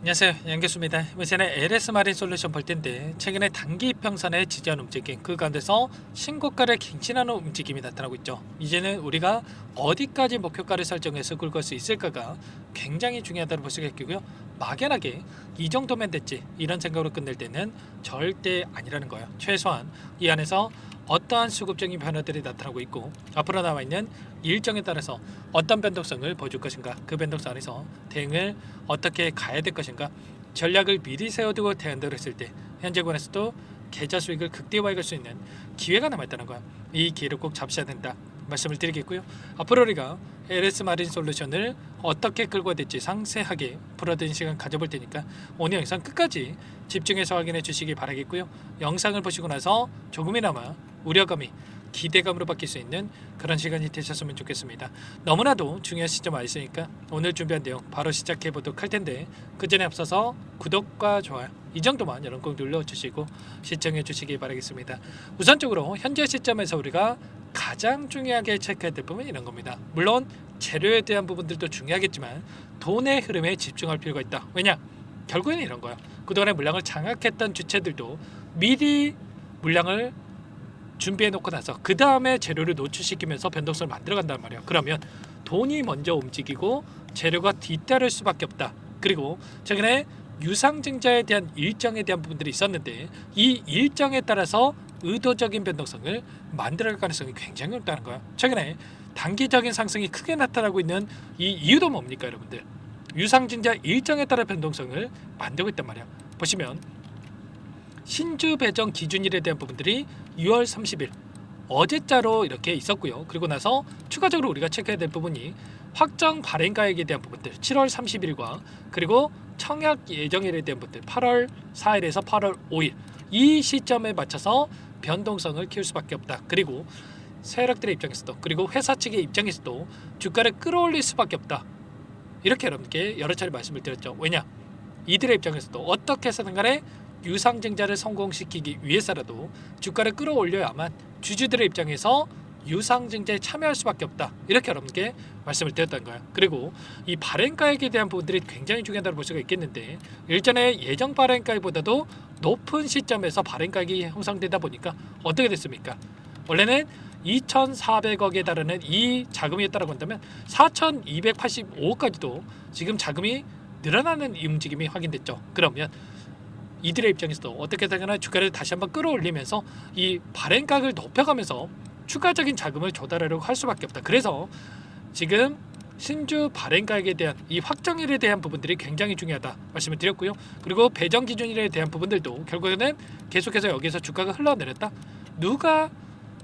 안녕하세요, 양교수입니다. 이번 시간에 LS 마린 솔루션 볼 텐데 최근에 단기 이평선에 지지한 움직임, 그 가운데서 신고가를 갱신하는 움직임이 나타나고 있죠. 이제는 우리가 어디까지 목표가를 설정해서 굴걸 수 있을까가 굉장히 중요하다고 볼 수가 있고요. 막연하게 이 정도면 됐지 이런 생각으로 끝낼 때는 절대 아니라는 거예요. 최소한 이 안에서 어떠한 수급적인 변화들이 나타나고 있고 앞으로 남아있는 일정에 따라서 어떤 변동성을 보여줄 것인가, 그 변동성 안에서 대응을 어떻게 가야 될 것인가, 전략을 미리 세워두고 대응을 했을 때 현재 권에서도 계좌 수익을 극대화할 수 있는 기회가 남아있다는 거야. 이 기회를 꼭 잡으셔야 된다 말씀을 드리겠고요. 앞으로 우리가 LS 마린 솔루션을 어떻게 끌고 될지 상세하게 풀어드리는 시간 가져볼 테니까 오늘 영상 끝까지 집중해서 확인해 주시기 바라겠고요. 영상을 보시고 나서 조금이나마 우려감이 기대감으로 바뀔 수 있는 그런 시간이 되셨으면 좋겠습니다. 너무나도 중요한 시점 와 있으니까 오늘 준비한 내용 바로 시작해 보도록 할 텐데 그 전에 앞서서 구독과 좋아요 이 정도만 여러분 꼭 눌러주시고 시청해 주시기 바라겠습니다. 우선적으로 현재 시점에서 우리가 가장 중요하게 체크해야 될 부분은 이런 겁니다. 물론 재료에 대한 부분들도 중요하겠지만 돈의 흐름에 집중할 필요가 있다. 왜냐? 결국에는 이런 거야. 그동안에 물량을 장악했던 주체들도 미리 물량을 준비해 놓고 나서 그 다음에 재료를 노출시키면서 변동성을 만들어 간단 말이야. 그러면 돈이 먼저 움직이고 재료가 뒤따를 수밖에 없다. 그리고 최근에 유상증자에 대한 일정에 대한 부분들이 있었는데 이 일정에 따라서 의도적인 변동성을 만들어갈 가능성이 굉장히 높다는 거야. 최근에 단기적인 상승이 크게 나타나고 있는 이 이유도 뭡니까 여러분들? 유상증자 일정에 따라 변동성을 만들고 있단 말이야. 보시면 신주 배정 기준일에 대한 부분들이 6월 30일 어제자로 이렇게 있었고요. 그리고 나서 추가적으로 우리가 체크해야 될 부분이 확정 발행가액에 대한 부분들 7월 30일과 그리고 청약 예정일에 대한 부분들 8월 4일에서 8월 5일 이 시점에 맞춰서 변동성을 키울 수밖에 없다. 그리고 세력들의 입장에서도 그리고 회사 측의 입장에서도 주가를 끌어올릴 수밖에 없다. 이렇게 여러분께 여러 차례 말씀을 드렸죠. 왜냐? 이들의 입장에서도 어떻게 해서든 간에 유상증자를 성공시키기 위해서라도 주가를 끌어올려야만 주주들의 입장에서 유상증자에 참여할 수밖에 없다. 이렇게 여러분께 말씀을 드렸던 거예요. 그리고 이 발행가액에 대한 부분들이 굉장히 중요하다고 볼 수가 있겠는데 일전에 예정 발행가액보다도 높은 시점에서 발행가액이 형성되다 보니까 어떻게 됐습니까? 원래는 2,400억에 달하는 이 자금이었다고 한다면 4,285억까지도 지금 자금이 늘어나는 이 움직임이 확인됐죠. 그러면 이들의 입장에서도 어떻게 되거나 주가를 다시 한번 끌어올리면서 이 발행가격을 높여가면서 추가적인 자금을 조달하려고 할 수밖에 없다. 그래서 지금 신주 발행가액에 대한 이 확정일에 대한 부분들이 굉장히 중요하다 말씀을 드렸고요. 그리고 배정 기준일에 대한 부분들도 결국에는 계속해서 여기서 주가가 흘러내렸다. 누가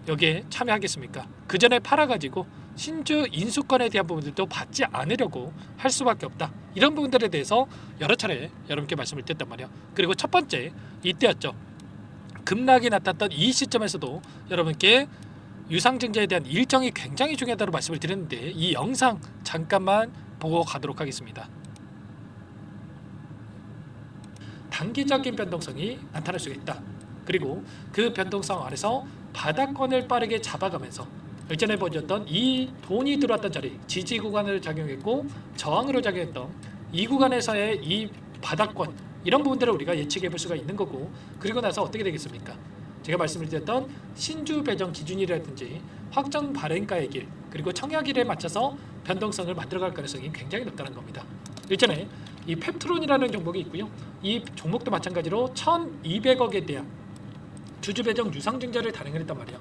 여기에 참여하겠습니까? 그 전에 팔아가지고 신주 인수권에 대한 부분들도 받지 않으려고 할 수밖에 없다. 이런 부분들에 대해서 여러 차례 여러분께 말씀을 드렸단 말이에요. 그리고 첫 번째 이때였죠. 급락이 나타났던 이 시점에서도 여러분께 유상증자에 대한 일정이 굉장히 중요하다고 말씀을 드렸는데 이 영상 잠깐만 보고 가도록 하겠습니다. 단기적인 변동성이 나타날 수가 있다. 그리고 그 변동성 안에서 바닥권을 빠르게 잡아가면서 일전에 보여줬던 이 돈이 들어왔던 자리 지지 구간을 작용했고 저항으로 작용했던 이 구간에서의 이 바닥권 이런 부분들을 우리가 예측해 볼 수가 있는 거고 그리고 나서 어떻게 되겠습니까? 제가 말씀을 드렸던 신주 배정 기준이라든지 확정 발행가의 길 그리고 청약일에 맞춰서 변동성을 만들어갈 가능성이 굉장히 높다는 겁니다. 일전에 이 펩트론이라는 종목이 있고요. 이 종목도 마찬가지로 1,200억에 대한 주주 배정 유상증자를 단행을 했단 말이에요.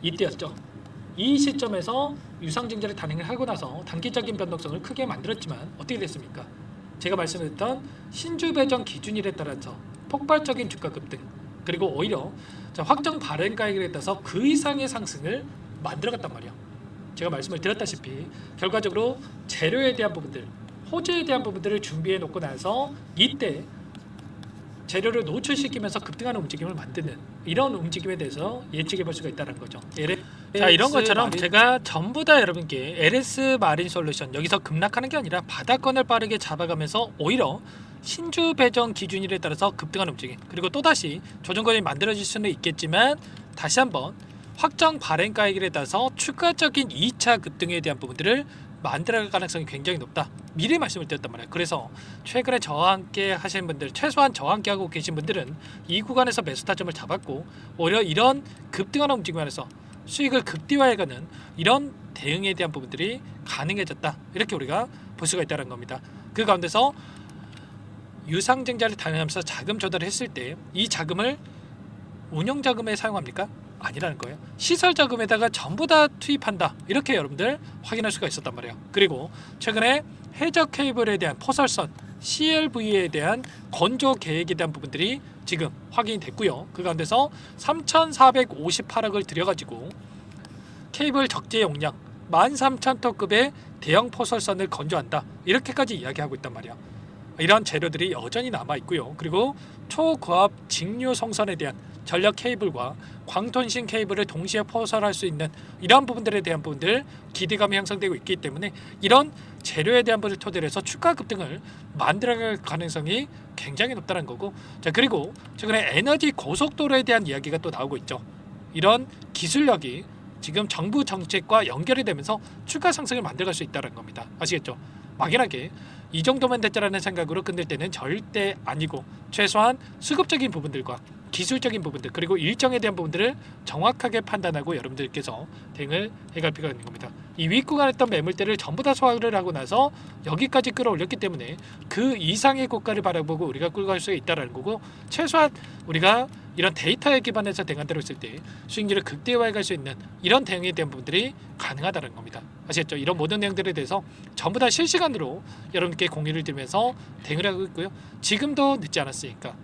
이때였죠. 이 시점에서 유상증자를 단행을 하고 나서 단기적인 변동성을 크게 만들었지만 어떻게 됐습니까? 제가 말씀드렸던 신주 배정 기준일에 따라서 폭발적인 주가 급등 그리고 오히려 확정 발행가액에 따라서 그 이상의 상승을 만들어갔단 말이에요. 제가 말씀을 드렸다시피 결과적으로 재료에 대한 부분들 호재에 대한 부분들을 준비해 놓고 나서 이때 재료를 노출시키면서 급등하는 움직임을 만드는 이런 움직임에 대해서 예측해 볼 수가 있다는 거죠. 자, 이런 것처럼 제가 전부 다 여러분께 LS 마린 솔루션 여기서 급락하는 게 아니라 바닥권을 빠르게 잡아가면서 오히려 신주 배정 기준일에 따라서 급등하는 움직임 그리고 또다시 조정권이 만들어질 수는 있겠지만 다시 한번 확정 발행가액에 따라서 추가적인 2차 급등에 대한 부분들을 만들어갈 가능성이 굉장히 높다. 미리 말씀을 드렸단 말이에요. 그래서 최근에 저와 함께 하시는 분들, 최소한 저와 함께 하고 계신 분들은 이 구간에서 매수 타점을 잡았고 오히려 이런 급등하는 움직임 안에서 수익을 극대화해가는 이런 대응에 대한 부분들이 가능해졌다. 이렇게 우리가 볼 수가 있다는 겁니다. 그 가운데서 유상증자를 단행하면서 자금 조달을 했을 때 이 자금을 운영자금에 사용합니까? 아니라는 거예요. 시설자금에다가 전부 다 투입한다. 이렇게 여러분들 확인할 수가 있었단 말이에요. 그리고 최근에 해적 케이블에 대한 포설선 CLV에 대한 건조 계획에 대한 부분들이 지금 확인이 됐고요. 그 가운데서 3,458억을 들여가지고 케이블 적재 용량 13,000톤급의 대형 포설선을 건조한다. 이렇게까지 이야기하고 있단 말이야. 이런 재료들이 여전히 남아 있고요. 그리고 초고압 직류 송선에 대한 전력 케이블과 광통신 케이블을 동시에 포설할 수 있는 이러한 부분들에 대한 부분들 기대감이 형성되고 있기 때문에 이런 재료에 대한 부분을 토대로 해서 추가 급등을 만들어갈 가능성이 굉장히 높다는 거고, 자 그리고 최근에 에너지 고속도로에 대한 이야기가 또 나오고 있죠. 이런 기술력이 지금 정부 정책과 연결이 되면서 추가 상승을 만들어갈 수 있다는 겁니다. 아시겠죠? 막연하게 이 정도면 됐다라는 생각으로 끝낼 때는 절대 아니고 최소한 수급적인 부분들과 기술적인 부분들 그리고 일정에 대한 부분들을 정확하게 판단하고 여러분들께서 대응을 해갈 필요가 있는 겁니다. 이 윗구간에 했던 매물대를 전부 다 소화를 하고 나서 여기까지 끌어올렸기 때문에 그 이상의 고가를 바라보고 우리가 끌고 갈 수 있다는 거고, 최소한 우리가 이런 데이터에 기반해서 대응한다고 했을 때 수익률을 극대화해 갈 수 있는 이런 대응에 대한 부분들이 가능하다는 겁니다. 아시겠죠? 이런 모든 내용들에 대해서 전부 다 실시간으로 여러분께 공유를 드리면서 대응을 하고 있고요. 지금도 늦지 않았으니까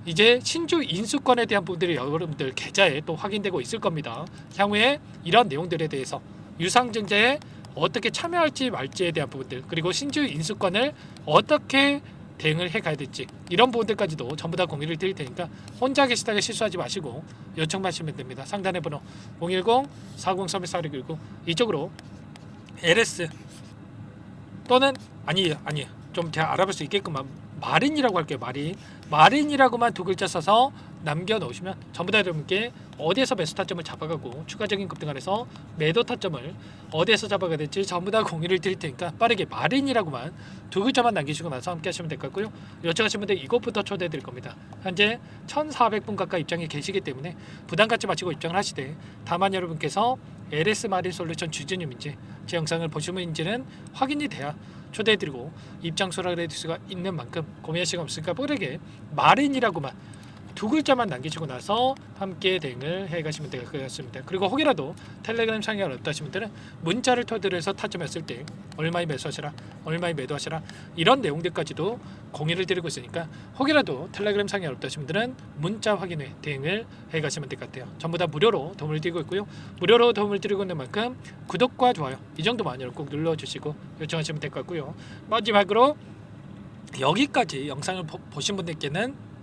이제 신주 인수권에 대한 부분들이 여러분들 계좌에 또 확인되고 있을 겁니다. 향후에 이런 내용들에 대해서 유상증자에 어떻게 참여할지 말지에 대한 부분들, 그리고 신주 인수권을 어떻게 대응을 해가야 될지 이런 부분들까지도 전부 다 공유를 드릴 테니까 혼자 계시다가 실수하지 마시고 요청만 하시면 됩니다. 상단의 번호 010-4031-4619 이쪽으로 LS 또는 아니에요 좀 제가 알아볼 수 있게끔만 마린이라고 할게요. 마린이라고만 두 글자 써서 남겨놓으시면 전부 다 여러분께 어디에서 매수 타점을 잡아가고 추가적인 급등 안에서 매도 타점을 어디에서 잡아가야 될지 전부 다 공유를 드릴 테니까 빠르게 마린이라고만 두 글자만 남기시고 나서 함께 하시면 될 것 같고요. 요청하신 분들 이것부터 초대해 드릴 겁니다. 현재 1,400분 가까이 입장이 계시기 때문에 부담 갖지 마시고 입장을 하시되, 다만 여러분께서 LS 마린 솔루션 주주님인지 제 영상을 보시면인지는 확인이 돼야 초대해드리고 입장 수락을 해줄 수가 있는 만큼 고민할 시간 없으니까 빠르게 마린이라고만 두 글자만 남기시고 나서 함께 대응을 해가시면 될 것 같습니다. 그리고 혹이라도 텔레그램 창이 어렵다 하시는 분들은 문자를 토대로 해서 타점했을 때 얼마에 매수하시라, 얼마에 매도하시라 이런 내용들까지도 공유를 드리고 있으니까 혹이라도 텔레그램 창이 어렵다 하시는 분들은 문자 확인에 대응을 해가시면 될 것 같아요. 전부 다 무료로 도움을 드리고 있고요. 무료로 도움을 드리고 있는 만큼 구독과 좋아요 이 정도만 여러분 꼭 눌러주시고 요청하시면 될 것 같고요. 마지막으로 여기까지 영상을 보신 분들께는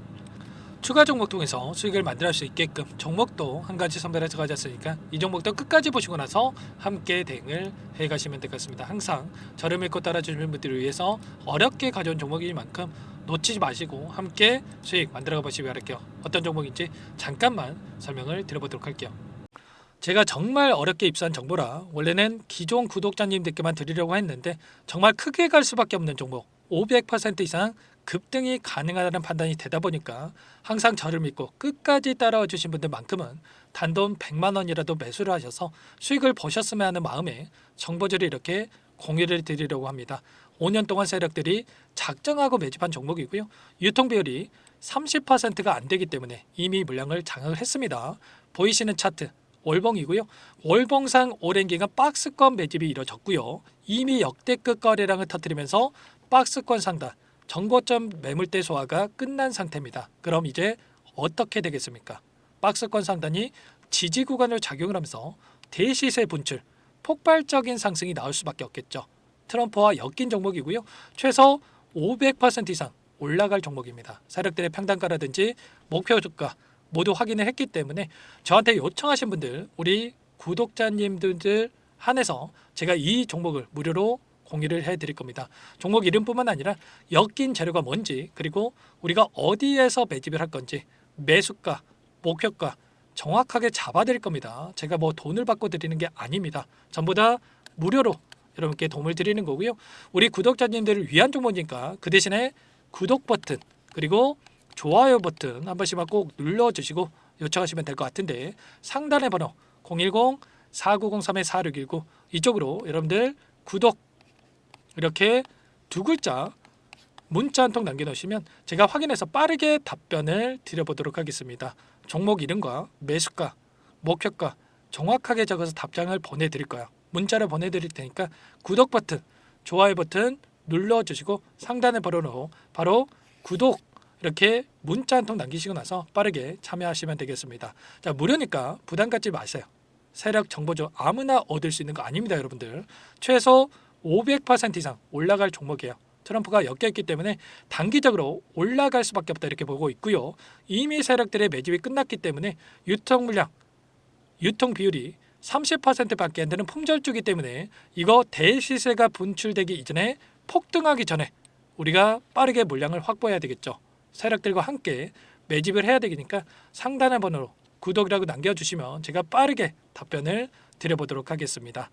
추가 종목 통해서 수익을 만들어갈 수 있게끔 종목도 한 가지 선별해서 가졌으니까 이 종목도 끝까지 보시고 나서 함께 대응을 해가시면 될 것 같습니다. 항상 저를 믿고 따라주시는 분들을 위해서 어렵게 가져온 종목인 만큼 놓치지 마시고 함께 수익 만들어가 보시기 바랄게요. 어떤 종목인지 잠깐만 설명을 드려보도록 할게요. 제가 정말 어렵게 입수한 정보라 원래는 기존 구독자님들께만 드리려고 했는데 정말 크게 갈 수밖에 없는 종목 500% 이상 급등이 가능하다는 판단이 되다 보니까 항상 저를 믿고 끝까지 따라와 주신 분들만큼은 단돈 100만 원이라도 매수를 하셔서 수익을 보셨으면 하는 마음에 정보들을 이렇게 공유를 드리려고 합니다. 5년 동안 세력들이 작정하고 매집한 종목이고요. 유통비율이 30%가 안 되기 때문에 이미 물량을 장악을 했습니다. 보이시는 차트 월봉이고요. 월봉상 오랜 기간 박스권 매집이 이뤄졌고요. 이미 역대급 거래량을 터뜨리면서 박스권 상단 정고점 매물대 소화가 끝난 상태입니다. 그럼 이제 어떻게 되겠습니까? 박스권 상단이 지지 구간을 작용을 하면서 대시세 분출, 폭발적인 상승이 나올 수밖에 없겠죠. 트럼프와 엮인 종목이고요. 최소 500% 이상 올라갈 종목입니다. 세력들의 평단가라든지 목표 주가 모두 확인을 했기 때문에 저한테 요청하신 분들, 우리 구독자님들 한해서 제가 이 종목을 무료로 공유를 해드릴 겁니다. 종목 이름뿐만 아니라 엮인 재료가 뭔지, 그리고 우리가 어디에서 매집을 할 건지, 매수가, 목표가 정확하게 잡아드릴 겁니다. 제가 뭐 돈을 받고 드리는 게 아닙니다. 전부 다 무료로 여러분께 도움을 드리는 거고요. 우리 구독자님들을 위한 정보니까 그 대신에 구독 버튼 그리고 좋아요 버튼 한 번씩만 꼭 눌러주시고 요청하시면 될 것 같은데 상단의 번호 010-4903-4619 이쪽으로 여러분들 구독 이렇게 두 글자 문자 한 통 남겨놓으시면 제가 확인해서 빠르게 답변을 드려보도록 하겠습니다. 종목 이름과 매수가, 목표가 정확하게 적어서 답장을 보내드릴 거예요. 문자를 보내드릴 테니까 구독 버튼, 좋아요 버튼 눌러주시고 상단의 번호로 바로 구독 이렇게 문자 한 통 남기시고 나서 빠르게 참여하시면 되겠습니다. 자, 무료니까 부담 갖지 마세요. 세력 정보죠. 아무나 얻을 수 있는 거 아닙니다, 여러분들. 최소 500% 이상 올라갈 종목이에요. 트럼프가 엮여있기 때문에 단기적으로 올라갈 수밖에 없다 이렇게 보고 있고요. 이미 세력들의 매집이 끝났기 때문에 유통 물량, 유통 비율이 30%밖에 안 되는 품절주기 때문에 이거 대시세가 분출되기 이전에 폭등하기 전에 우리가 빠르게 물량을 확보해야 되겠죠. 세력들과 함께 매집을 해야 되니까 상단의 번호로 구독이라고 남겨주시면 제가 빠르게 답변을 드려보도록 하겠습니다.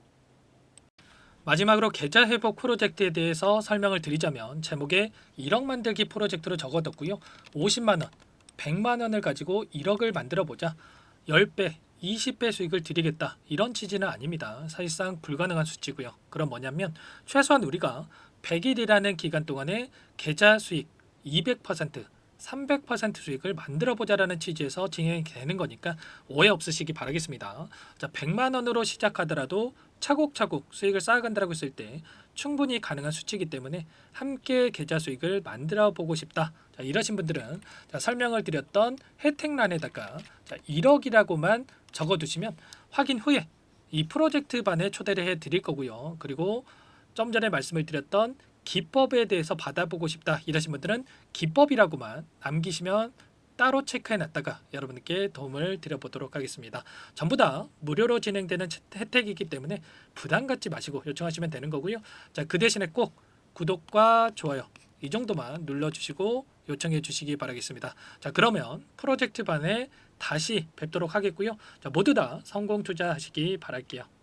마지막으로 계좌 회복 프로젝트에 대해서 설명을 드리자면 제목에 1억 만들기 프로젝트로 적어뒀고요. 50만 원, 100만 원을 가지고 1억을 만들어 보자. 10배, 20배 수익을 드리겠다. 이런 취지는 아닙니다. 사실상 불가능한 수치고요. 그럼 뭐냐면 최소한 우리가 100일이라는 기간 동안에 계좌 수익 200%, 300% 수익을 만들어 보자라는 취지에서 진행이 되는 거니까 오해 없으시기 바라겠습니다. 자, 100만 원으로 시작하더라도 차곡차곡 수익을 쌓아간다고 했을 때 충분히 가능한 수치이기 때문에 함께 계좌 수익을 만들어 보고 싶다. 자, 이러신 분들은 자, 설명을 드렸던 혜택란에다가 1억이라고만 적어두시면 확인 후에 이 프로젝트 반에 초대를 해 드릴 거고요. 그리고 좀 전에 말씀을 드렸던 기법에 대해서 받아보고 싶다 이러신 분들은 기법이라고만 남기시면 따로 체크해 놨다가 여러분께 도움을 드려보도록 하겠습니다. 전부 다 무료로 진행되는 혜택이기 때문에 부담 갖지 마시고 요청하시면 되는 거고요. 자, 그 대신에 꼭 구독과 좋아요 이 정도만 눌러주시고 요청해 주시기 바라겠습니다. 자, 그러면 프로젝트 반에 다시 뵙도록 하겠고요. 자, 모두 다 성공 투자하시기 바랄게요.